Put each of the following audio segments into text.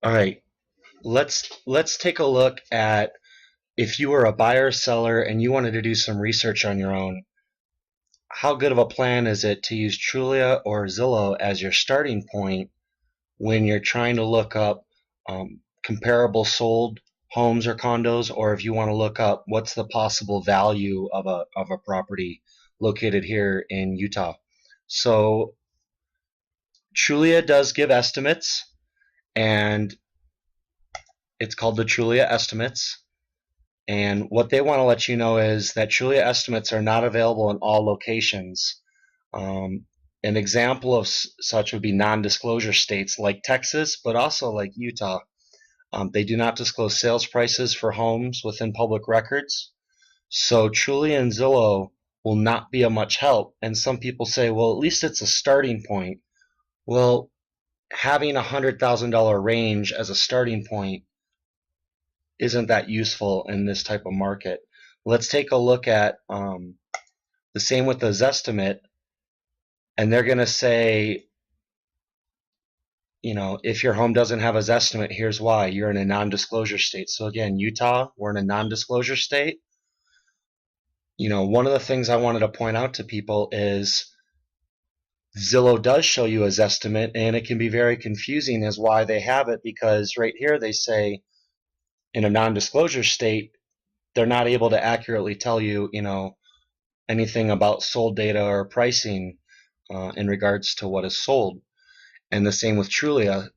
All right, let's take a look at if you were a buyer or seller and you wanted to do some research on your own. How good of a plan is it to use Trulia or Zillow as your starting point when you're trying to look up comparable sold homes or condos, or if you want to look up what's the possible value of a property located here in Utah? So Trulia does give estimates, and it's called the Trulia estimates. And what they want to let you know is that Trulia estimates are not available in all locations. Um, an example of such would be non-disclosure states like Texas, but also like Utah. They do not disclose sales prices for homes within public records. So Trulia and Zillow will not be of much help. And some people say, well, at least it's a starting point. Well, having $100,000 range as a starting point isn't that useful in this type of market. Let's take a look at the same with the Zestimate, and they're going to say, if your home doesn't have a Zestimate, here's why. You're in a non-disclosure state. So again, Utah, we're in a non-disclosure state. One of the things I wanted to point out to people is Zillow does show you a Zestimate, and it can be very confusing as why they have it, because right here they say in a non-disclosure state, they're not able to accurately tell you, anything about sold data or pricing in regards to what is sold. And the same with Trulia.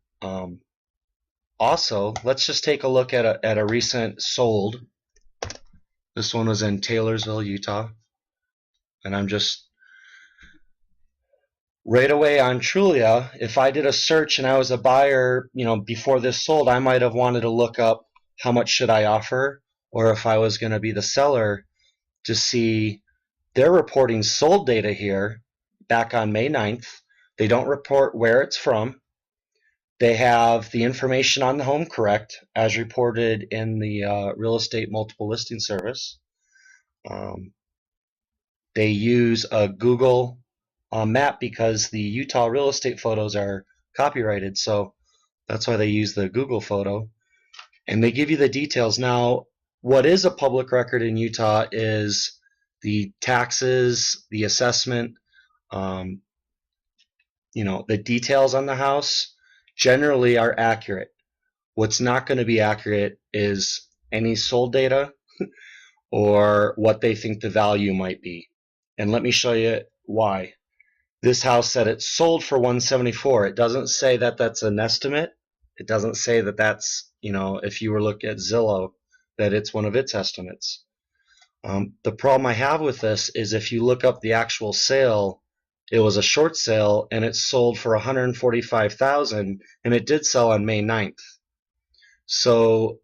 Also, let's just take a look at a recent sold. This one was in Taylorsville, Utah. And I'm just right away on Trulia. If I did a search and I was a buyer, before this sold, I might have wanted to look up how much should I offer, or if I was going to be the seller, to see they're reporting sold data here back on May 9th. They don't report where it's from. They have the information on the home correct as reported in the real estate multiple listing service. They use a Google map because the Utah real estate photos are copyrighted, so that's why they use the Google photo. And they give you the details. Now, what is a public record in Utah is the taxes, the assessment, the details on the house generally are accurate. What's not going to be accurate is any sold data or what they think the value might be. And let me show you why. This house said it sold for 174. It doesn't say that that's an estimate. It doesn't say that that's, if you were looking at Zillow, that it's one of its estimates. The problem I have with this is if you look up the actual sale, it was a short sale and it sold for $145,000, and it did sell on May 9th. So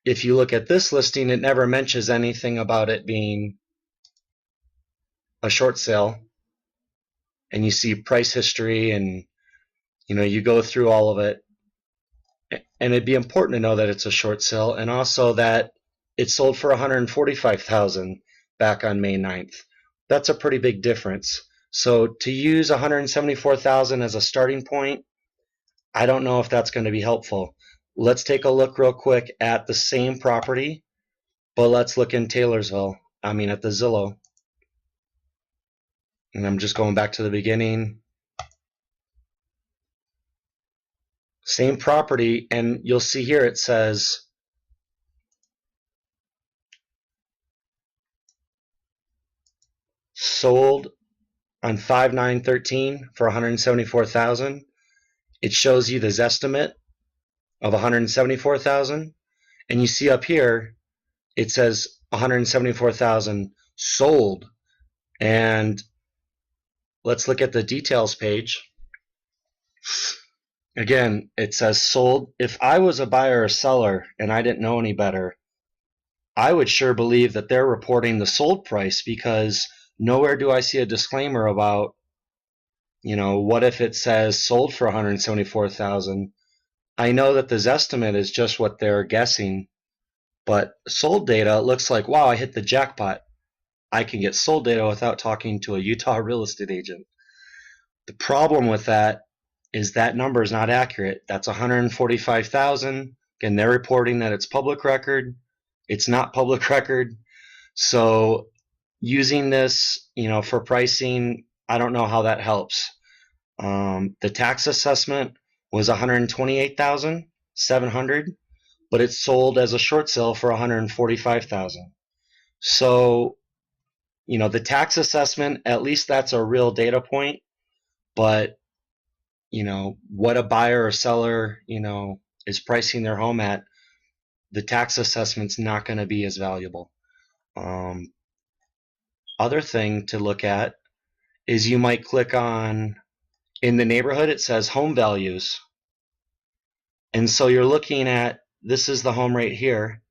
if you look at this listing, it never mentions anything about it being a short sale. And you see price history, and you go through all of it. And it'd be important to know that it's a short sale, and also that it sold for $145,000 back on May 9th. That's a pretty big difference. So to use $174,000 as a starting point, I don't know if that's going to be helpful. Let's take a look real quick at the same property, but let's look in Taylorsville. At the Zillow. And I'm just going back to the beginning. Same property, and you'll see here it says sold on 5/9/13 for $174,000. It shows you the Zestimate of $174,000, and you see up here it says $174,000 sold. And let's look at the details page. Again, it says sold. If I was a buyer or seller and I didn't know any better, I would sure believe that they're reporting the sold price, because nowhere do I see a disclaimer about, what if it says sold for $174,000. I know that the Zestimate is just what they're guessing, but sold data looks like, wow, I hit the jackpot. I can get sold data without talking to a Utah real estate agent. The problem with that is that number is not accurate. That's 145,000. Again, they're reporting that it's public record. It's not public record. So using this, for pricing, I don't know how that helps. The tax assessment was 128,700, but it's sold as a short sale for 145,000. So, the tax assessment, at least that's a real data point, but what a buyer or seller, is pricing their home at, the tax assessment's not going to be as valuable. Other thing to look at is you might click on, in the neighborhood, it says home values. And so you're looking at, this is the home right here,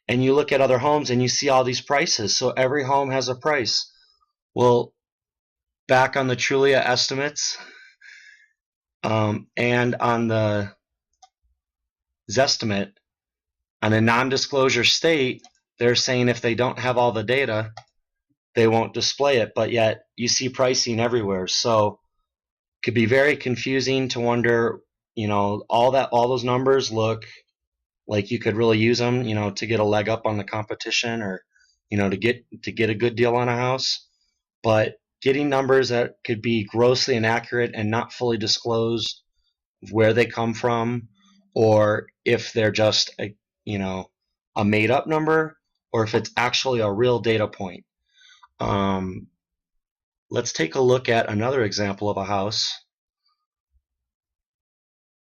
and you look at other homes and you see all these prices. So every home has a price. Well, back on the Trulia estimates, and on the Zestimate, on a non-disclosure state, they're saying if they don't have all the data, they won't display it, but yet you see pricing everywhere. So it could be very confusing to wonder, all those numbers look like you could really use them, to get a leg up on the competition, or, to get a good deal on a house. But getting numbers that could be grossly inaccurate and not fully disclosed where they come from, or if they're just a made up number, or if it's actually a real data point. Let's take a look at another example of a house.